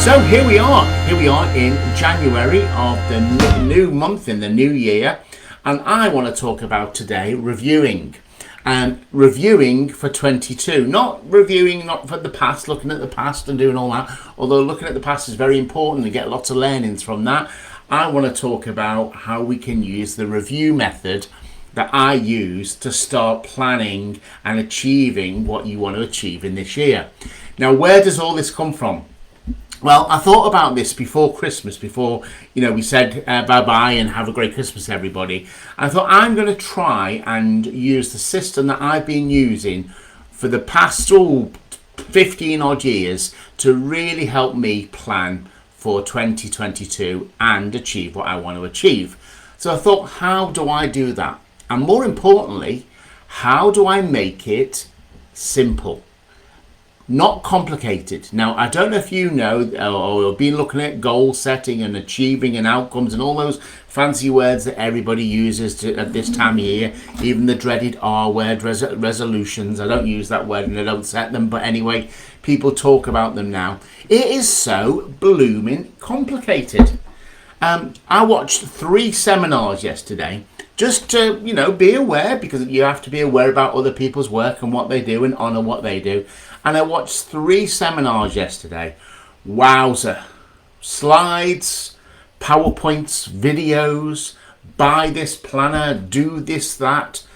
So here we are in January of the new month in the new year, and I want to talk about today reviewing for 22, not for the past, looking at the past and doing all that, although looking at the past is very important and get lots of learnings from that. I want to talk about how we can use the review method that I use to start planning and achieving what you want to achieve in this year. Now, where does all this come from? Well, I thought about this before Christmas, before, we said bye-bye and have a great Christmas, everybody. I thought I'm going to try and use the system that I've been using for the past 15 odd years to really help me plan for 2022 and achieve what I want to achieve. So I thought, how do I do that? And more importantly, how do I make it simple? Not complicated. Now, I don't know if you know or have been looking at goal setting and achieving and outcomes and all those fancy words that everybody uses at this time of year, even the dreaded R word, resolutions. I don't use that word and I don't set them, but anyway, people talk about them now. It is so blooming complicated. I watched 3 seminars yesterday just to, be aware, because you have to be aware about other people's work and what they do and honour what they do. And I watched 3 seminars yesterday. Wowzer. Slides, PowerPoints, videos, buy this planner, do this, that.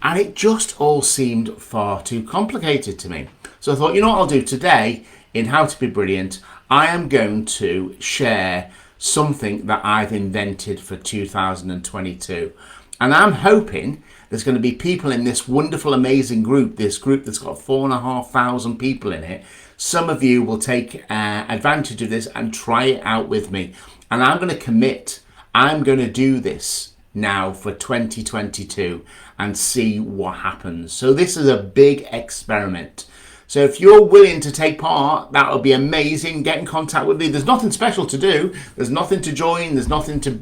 And it just all seemed far too complicated to me. So I thought, what I'll do today in How to Be Brilliant, I am going to share something that I've invented for 2022. And I'm hoping there's going to be people in this wonderful, amazing group, this group that's got 4,500 people in it. Some of you will take advantage of this and try it out with me. And I'm going to commit. I'm going to do this now for 2022 and see what happens. So this is a big experiment. So if you're willing to take part, that would be amazing. Get in contact with me. There's nothing special to do. There's nothing to join. There's nothing to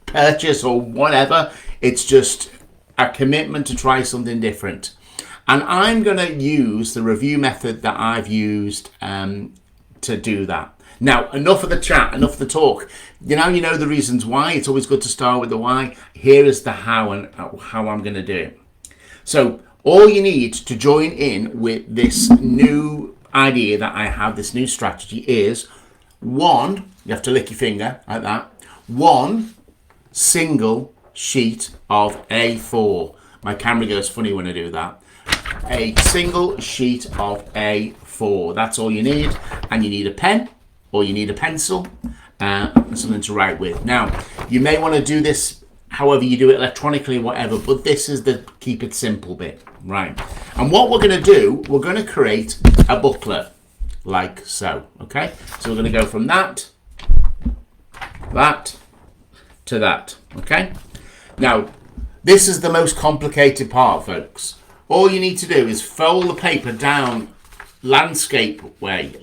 purchase or whatever. It's just a commitment to try something different. And I'm going to use the review method that I've used to do that. Now, enough of the chat, enough of the talk. You know the reasons why. It's always good to start with the why. Here is the how and how I'm going to do it. So all you need to join in with this new idea that I have, this new strategy, is you have to lick your finger like that, 1 single sheet of A4. My camera goes funny when I do that. A single sheet of A4. That's all you need. And you need a pen or you need a pencil and something to write with. Now, you may want to do this however you do it, electronically, whatever, but this is the keep it simple bit, right? And what we're going to do, we're going to create a booklet like so, okay? So we're going to go from that to that, okay? Now, this is the most complicated part, folks. All you need to do is fold the paper down landscape way.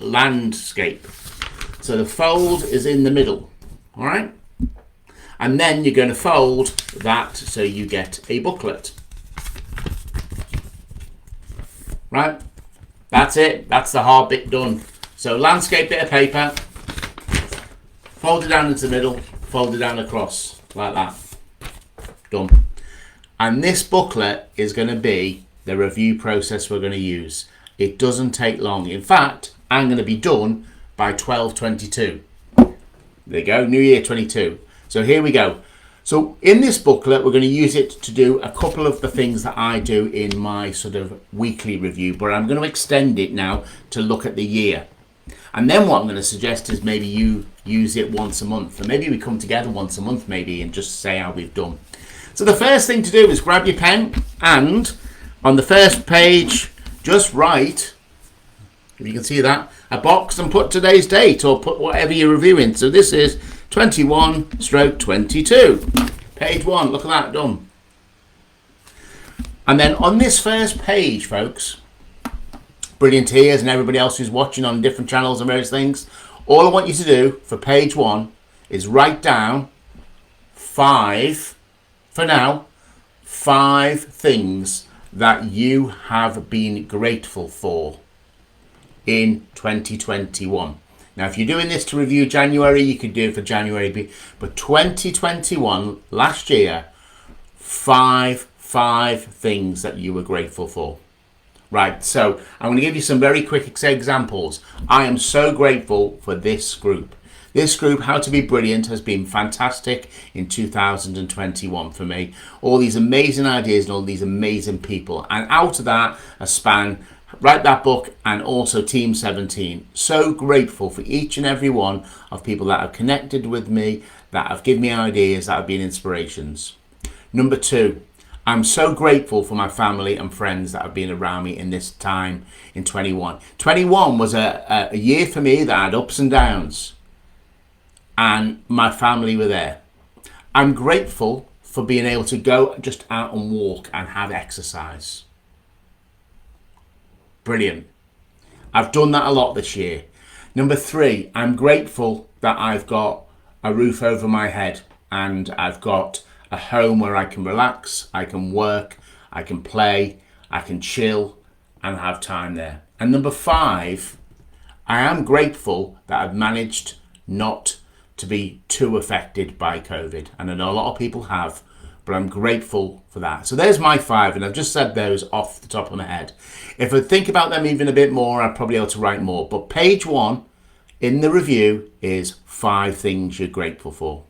So the fold is in the middle, all right? And then you're going to fold that so you get a booklet. Right? That's it. That's the hard bit done. So landscape bit of paper, fold it down into the middle, fold it down across like that. Done. And this booklet is going to be the review process we're going to use. It doesn't take long. In fact, I'm going to be done by 12/22. There you go, New Year 22. So here we go. So in this booklet, we're going to use it to do a couple of the things that I do in my sort of weekly review, but I'm going to extend it now to look at the year. And then what I'm going to suggest is maybe you use it once a month, or maybe we come together once a month maybe and just say how we've done. So the first thing to do is grab your pen and on the first page, just write, if you can see that, a box and put today's date or put whatever you're reviewing. So this is 21/22. Page 1, look at that, done. And then on this first page, folks, brilliant ears and everybody else who's watching on different channels and various things, all I want you to do for page 1 is write down 5 things that you have been grateful for in 2021. Now, if you're doing this to review January, you can do it for January. But 2021, last year, five things that you were grateful for. Right, so I'm going to give you some very quick examples. I am so grateful for this group. This group, How to Be Brilliant, has been fantastic in 2021 for me. All these amazing ideas and all these amazing people. And out of that, a span, Write That Book, and also Team 17. So grateful for each and every one of people that have connected with me, that have given me ideas, that have been inspirations. Number 2, I'm so grateful for my family and friends that have been around me in this time in 21. 21 was a year for me that had ups and downs, and my family were there. I'm grateful for being able to go just out and walk and have exercise. Brilliant. I've done that a lot this year. Number 3, I'm grateful that I've got a roof over my head and I've got a home where I can relax, I can work, I can play, I can chill and have time there. And number 5, I am grateful that I've managed not to be too affected by COVID. And I know a lot of people have, but I'm grateful for that. So there's my 5, and I've just said those off the top of my head. If I think about them even a bit more, I'd probably be able to write more. But page 1 in the review is 5 things you're grateful for.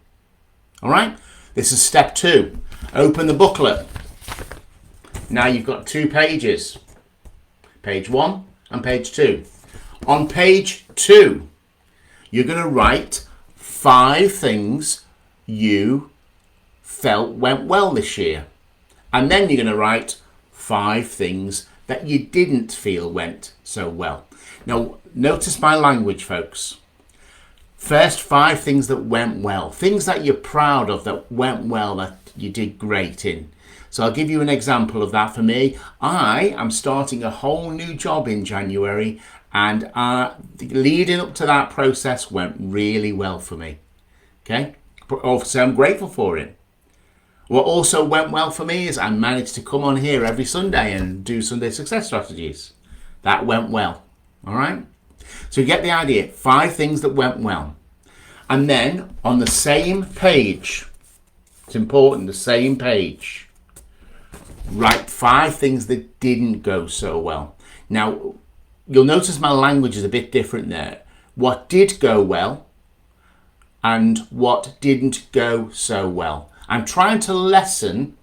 All right? This is step 2. Open the booklet. Now you've got 2 pages. Page 1 and page 2. On page 2, you're going to write 5 things you felt went well this year. And then you're going to write 5 things that you didn't feel went so well. Now, notice my language, folks. First, 5 things that went well. Things that you're proud of that went well, that you did great in. So I'll give you an example of that for me. I am starting a whole new job in January, and leading up to that process went really well for me. Okay? So I'm grateful for it. What also went well for me is I managed to come on here every Sunday and do Sunday success strategies. That went well. All right? So you get the idea. 5 things that went well. And then on the same page, it's important, the same page, write 5 things that didn't go so well. Now, you'll notice my language is a bit different there. What did go well and what didn't go so well. I'm trying to lessen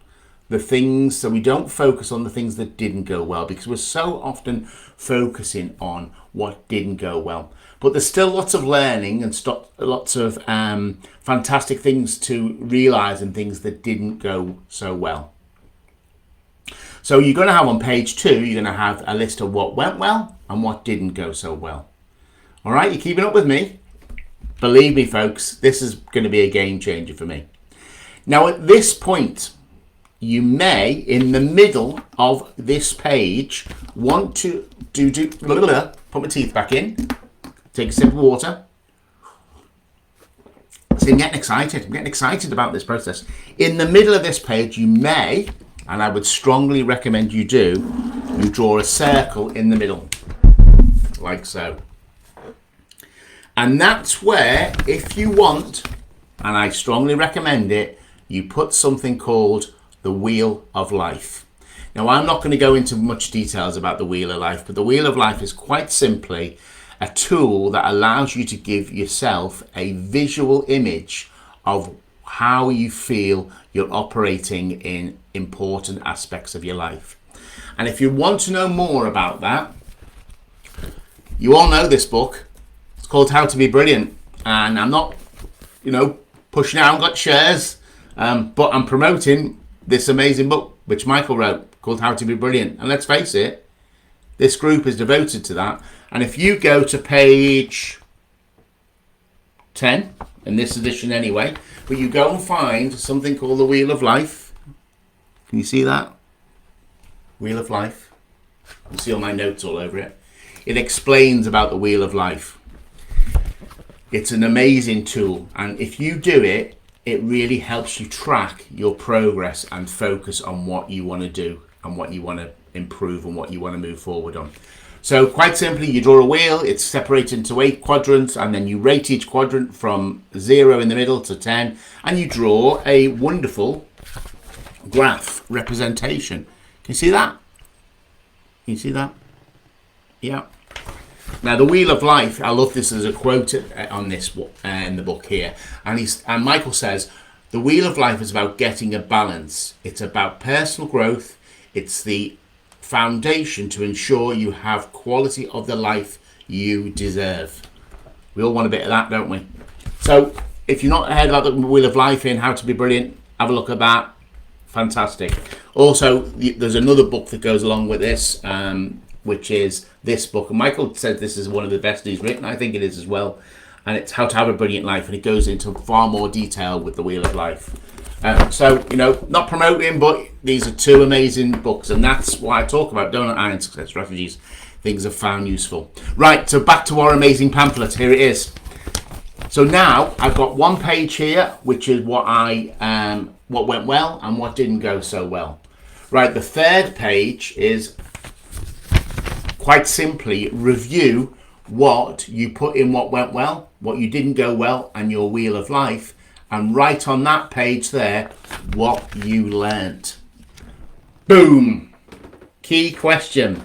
the things so we don't focus on the things that didn't go well, because we're so often focusing on what didn't go well. But there's still lots of learning and lots of fantastic things to realize and things that didn't go so well. So you're going to have on page 2, you're going to have a list of what went well and what didn't go so well. All right, you're keeping up with me? Believe me, folks, this is going to be a game changer for me. Now, at this point, you may, in the middle of this page, want to put my teeth back in, take a sip of water. See, I'm getting excited. I'm getting excited about this process. In the middle of this page, you may, and I would strongly recommend you do, you draw a circle in the middle, like so. And that's where, if you want, and I strongly recommend it, you put something called the Wheel of Life. Now, I'm not going to go into much details about the Wheel of Life, but the Wheel of Life is quite simply a tool that allows you to give yourself a visual image of how you feel you're operating in important aspects of your life. And if you want to know more about that, you all know this book. It's called How to Be Brilliant. And I'm not, pushing out, I've got shares, but I'm promoting this amazing book which Michael wrote called How to Be Brilliant. And let's face it, this group is devoted to that. And if you go to page 10, in this edition anyway, but you go and find something called the Wheel of Life. Can you see that? Wheel of Life. You can see all my notes all over it. It explains about the Wheel of Life. It's an amazing tool, and if you do it, it really helps you track your progress and focus on what you want to do and what you want to improve and what you want to move forward on. So quite simply, you draw a wheel, it's separated into 8 quadrants, and then you rate each quadrant from 0 in the middle to 10, and you draw a wonderful graph representation. Can you see that? Can you see that? Yeah. Now, the Wheel of Life, I love this as a quote on this in the book here. And Michael says, the Wheel of Life is about getting a balance. It's about personal growth. It's the foundation to ensure you have quality of the life you deserve. We all want a bit of that, don't we? So, if you're not heard about the Wheel of Life in How to Be Brilliant, have a look at that. Fantastic. Also, there's another book that goes along with this, which is this book. And Michael said this is one of the best he's written. I think it is as well. And it's How to Have a Brilliant Life. And it goes into far more detail with the Wheel of Life. So, not promoting, but these are 2 amazing books. And that's why I talk about donut iron success strategies. Things I've found useful. Right, so back to our amazing pamphlet. Here it is. So now I've got 1 page here, which is what went well and what didn't go so well. Right, the 3rd page is quite simply review what you put in what went well, what you didn't go well, and your Wheel of Life, and write on that page there what you learnt. Boom! Key question.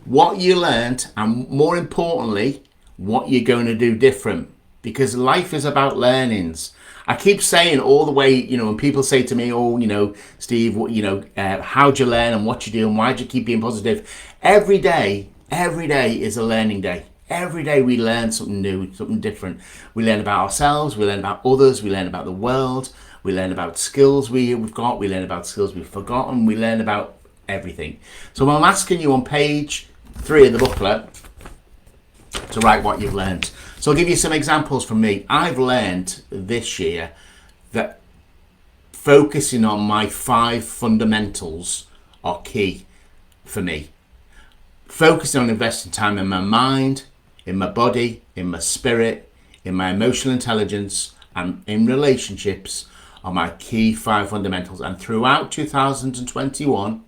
What you learnt, and more importantly, what you're going to do different. Because life is about learnings. I keep saying all the way, when people say to me, Steve, how'd you learn and what you do and why'd you keep being positive? Every day is a learning day. Every day we learn something new, something different. We learn about ourselves, we learn about others, we learn about the world, we learn about skills we've got, we learn about skills we've forgotten, we learn about everything. So I'm asking you on page 3 of the booklet to write what you've learned. So I'll give you some examples from me. I've learned this year that focusing on my 5 fundamentals are key for me. Focusing on investing time in my mind, in my body, in my spirit, in my emotional intelligence, and in relationships are my key 5 fundamentals. And throughout 2021,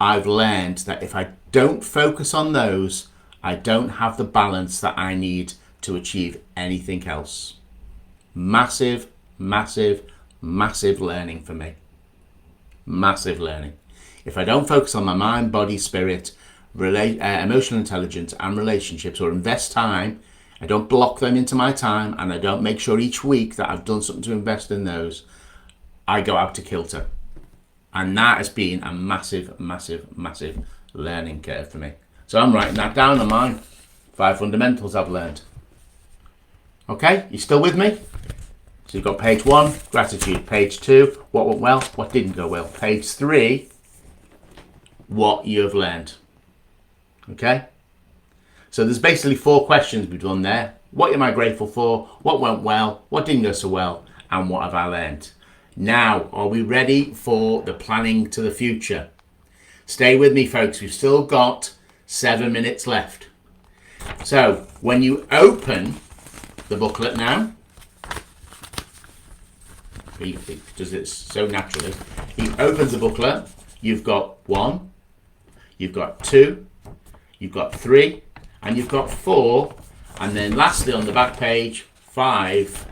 I've learned that if I don't focus on those, I don't have the balance that I need to achieve anything else. Massive, massive, massive learning for me. Massive learning. If I don't focus on my mind, body, spirit, emotional intelligence and relationships, or invest time, I don't block them into my time, and I don't make sure each week that I've done something to invest in those, I go out to kilter. And that has been a massive, massive, massive learning curve for me. So I'm writing that down on mine. 5 fundamentals I've learned. Okay, you still with me? So you've got page 1, gratitude. Page 2, what went well, what didn't go well. Page 3, what you have learned. Okay? So there's basically 4 questions we've done there. What am I grateful for? What went well? What didn't go so well? And what have I learned? Now, are we ready for the planning to the future? Stay with me, folks. We've still got 7 minutes left. So when you open the booklet now, he does it so naturally. He opens the booklet. You've got 1, you've got 2, you've got 3, and you've got 4, and then lastly on the back page, 5,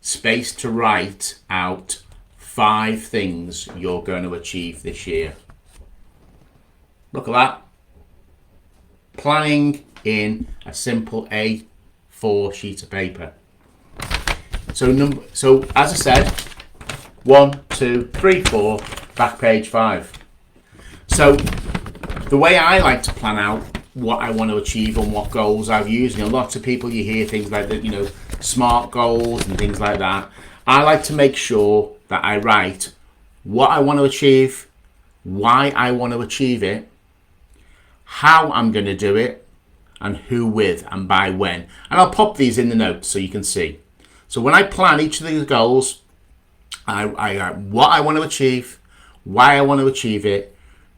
space to write out 5 things you're going to achieve this year. Look at that. Planning in a simple A4 sheet of paper. So as I said, 1, 2, 3, 4, back page 5. So the way I like to plan out what I want to achieve and what goals I've used, lots of people, you hear things like that, SMART goals and things like that. I like to make sure that I write what I want to achieve, why I want to achieve it, how I'm going to do it, and who with and by when. And I'll pop these in the notes so you can see. So when I plan each of these goals, I what I want to achieve, why I want to achieve it,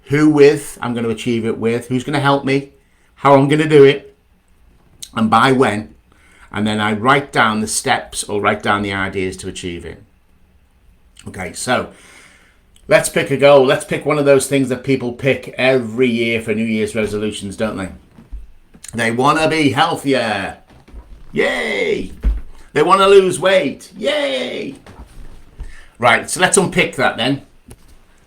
who with I'm going to achieve it with, who's going to help me, how I'm going to do it, and by when. And then I write down the steps or write down the ideas to achieve it. Okay, so Let's pick a goal. Let's pick one of those things that people pick every year for New Year's resolutions, don't they? They want to be healthier. Yay! They want to lose weight. Yay! Right, so let's unpick that then.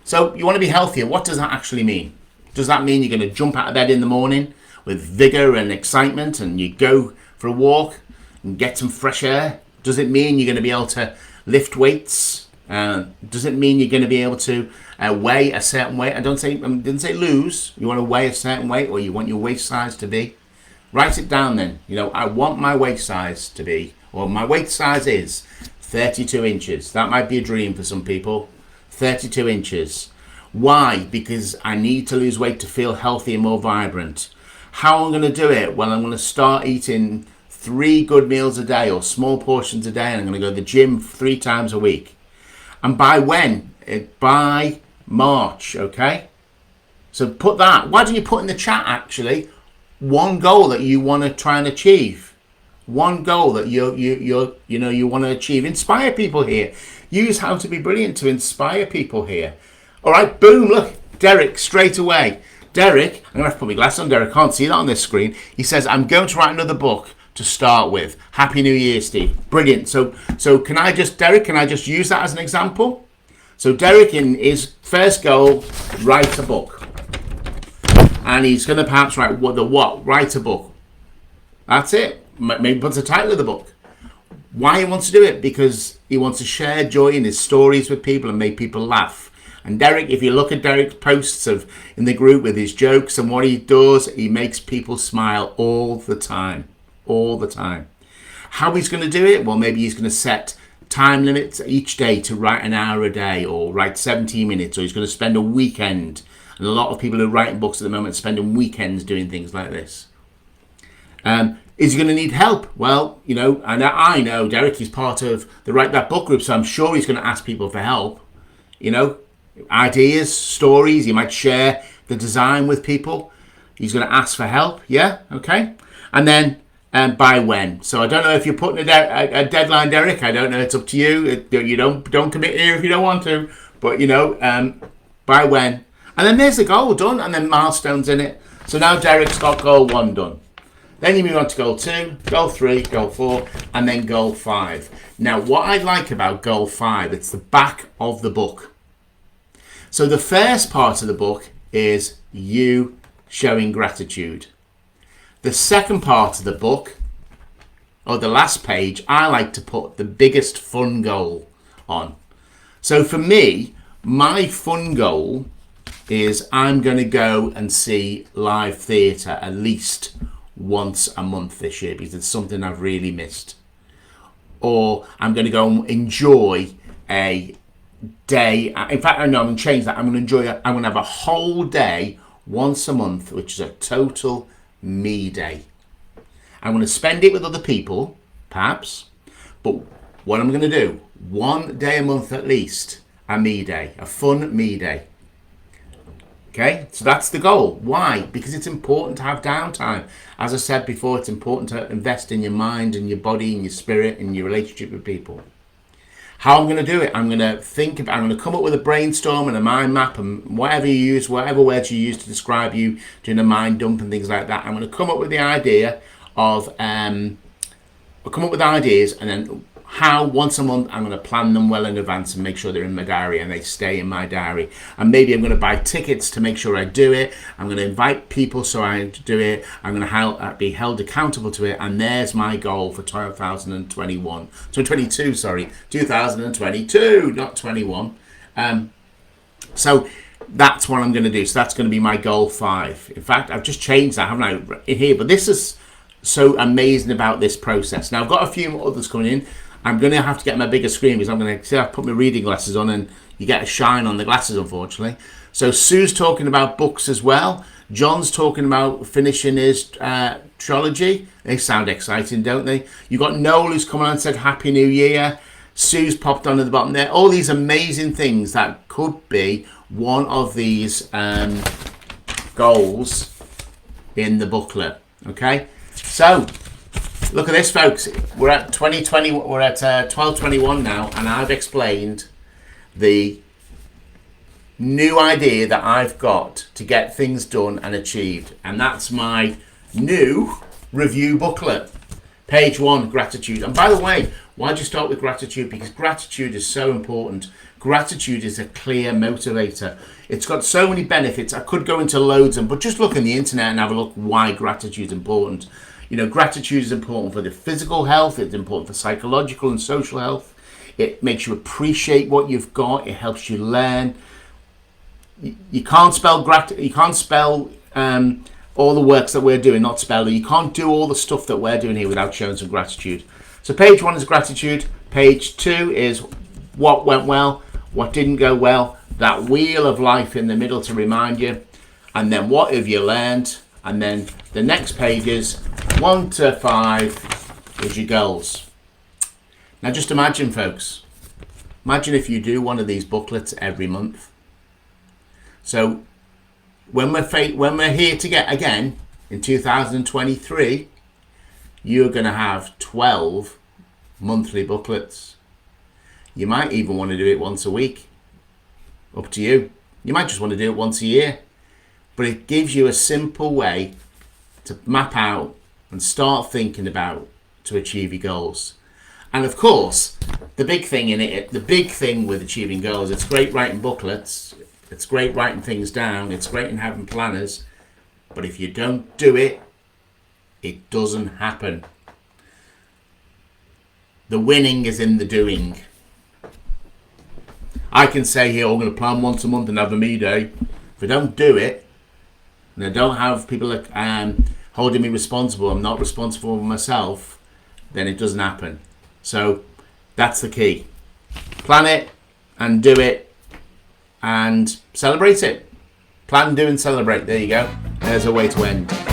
So you want to be healthier. What does that actually mean? Does that mean you're going to jump out of bed in the morning with vigor and excitement and you go for a walk and get some fresh air? Does it mean you're going to be able to lift weights? Does it mean you're going to be able to weigh a certain weight? I didn't say lose. You want to weigh a certain weight, or you want your waist size to be. Write it down then. You know, I want my waist size to be, or my waist size is 32 inches. That might be a dream for some people. 32 inches. Why? Because I need to lose weight to feel healthy and more vibrant. How am I going to do it? Well, I'm going to start eating 3 good meals a day, or small portions a day, and I'm going to go to the gym 3 times a week. And by when? By March, okay? So put that. Why don't you put in the chat, actually, one goal that you want to try and achieve? One goal that you want to achieve. Inspire people here. Use How to Be Brilliant to inspire people here. All right, boom, look, Derek, straight away. Derek, I'm going to have to put my glasses on, Derek, I can't see that on this screen. He says, I'm going to write another book to start with. Happy New Year, Steve. Brilliant. So Derek, can I just use that as an example? So Derek, in his first goal, write a book. And he's going to perhaps write write a book. That's it. Maybe put the title of the book. Why he wants to do it? Because he wants to share joy in his stories with people and make people laugh. And Derek, if you look at Derek's posts in the group with his jokes and what he does, he makes people smile all the time. All the time. How he's going to do it? Well, maybe he's going to set time limits each day to write an hour a day, or write 17 minutes, or he's going to spend a weekend. And a lot of people who are writing books at the moment spending weekends doing things like this. Is he going to need help? Well, you know, and I know Derek is part of the Write That Book group, so I'm sure he's going to ask people for help. You know, ideas, stories. He might share the design with people. He's going to ask for help. Yeah, okay. And then by when? So I don't know if you're putting a deadline, Derek. I don't know. It's up to you. You don't commit here if you don't want to. But you know, by when? And then there's the goal done, and then milestones in it. So now Derek's got goal 1 done. Then you move on to goal 2, goal 3, goal 4, and then goal 5. Now, what I like about goal 5, it's the back of the book. So the first part of the book is you showing gratitude. The second part of the book, or the last page, I like to put the biggest fun goal on. So for me, my fun goal is I'm going to go and see live theatre at least once a month this year, because it's something I've really missed. Or I'm going to go and enjoy a day. In fact, I know I'm going to change that. I'm going to have a whole day once a month, which is a total me day. I'm going to spend it with other people, perhaps, but what I'm going to do, one day a month at least, a me day, a fun me day. Okay, so that's the goal. Why? Because it's important to have downtime. As I said before, it's important to invest in your mind and your body and your spirit and your relationship with people. How I'm going to do it? I'm going to come up with a brainstorm and a mind map and whatever you use, whatever words you use to describe you doing a mind dump and things like that. I'm going to come up with the idea of, and then how once a month I'm going to plan them well in advance and make sure they're in my diary and they stay in my diary. And maybe I'm going to buy tickets to make sure I do it. I'm going to invite people so I do it. I'm going to be held accountable to it. And there's my goal for 2022, not 21. So that's what I'm going to do. So that's going to be my goal 5. In fact, I've just changed that, haven't I, in here? But this is so amazing about this process. Now, I've got a few others coming in. I'm going to have to get my bigger screen because I'm going to put my reading glasses on and you get a shine on the glasses, unfortunately. So Sue's talking about books as well. John's talking about finishing his trilogy. They sound exciting, don't they? You got Noel who's come on and said Happy New Year. Sue's popped on at the bottom there. All these amazing things that could be one of these goals in the booklet. Okay, so look at this, folks. We're at 2020. We're at 12:21 now, and I've explained the new idea that I've got to get things done and achieved. And that's my new review booklet. Page 1, gratitude. And by the way, why'd you start with gratitude? Because gratitude is so important. Gratitude is a clear motivator. It's got so many benefits. I could go into loads, but just look on the internet and have a look why gratitude is important. You know, gratitude is important for the physical health. It's important for psychological and social health. It makes you appreciate what you've got. It helps you learn. You can't spell all the works that we're doing, not spell it. You can't do all the stuff that we're doing here without showing some gratitude. So page 1 is gratitude. Page 2 is what went well, what didn't go well, that wheel of life in the middle to remind you, and then what have you learned, and then the next page is 1 to 5 is your goals. Now just imagine, folks, imagine if you do one of these booklets every month. So when we're here to get again in 2023, you're going to have 12 monthly booklets. You might even want to do it once a week. Up to you. You might just want to do it once a year. But it gives you a simple way to map out and start thinking about to achieve your goals. And of course, the big thing with achieving goals, it's great writing booklets, it's great writing things down, it's great in having planners, but if you don't do it, it doesn't happen. The winning is in the doing. I can say here, I'm going to plan once a month and have a me day. If I don't do it, and I don't have people holding me responsible, I'm not responsible for myself, then it doesn't happen. So that's the key. Plan it and do it and celebrate it. Plan, do and celebrate. There you go. There's a way to end.